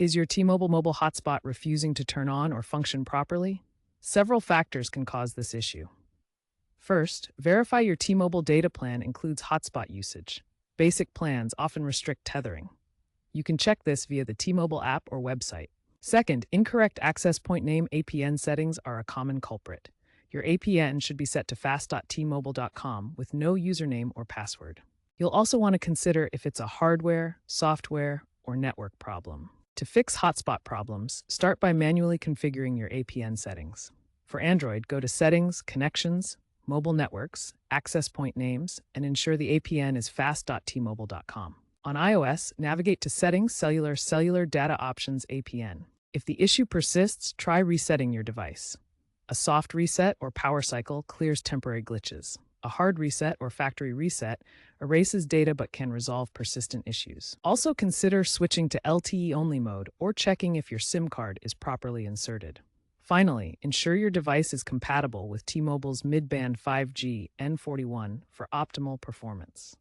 Is your T-Mobile mobile hotspot refusing to turn on or function properly? Several factors can cause this issue. First, verify your T-Mobile data plan includes hotspot usage. Basic plans often restrict tethering. You can check this via the T-Mobile app or website. Second, incorrect access point name APN settings are a common culprit. Your APN should be set to fast.tmobile.com with no username or password. You'll also want to consider if it's a hardware, software, or network problem. To fix hotspot problems, start by manually configuring your APN settings. For Android, go to Settings, Connections, Mobile Networks, Access Point Names, and ensure the APN is fast.tmobile.com. On iOS, navigate to Settings, Cellular Data Options APN. If the issue persists, try resetting your device. A soft reset or power cycle clears temporary glitches. A hard reset or factory reset erases data but can resolve persistent issues. Also consider switching to LTE-only mode or checking if your SIM card is properly inserted. Finally, ensure your device is compatible with T-Mobile's mid-band 5G N41 for optimal performance.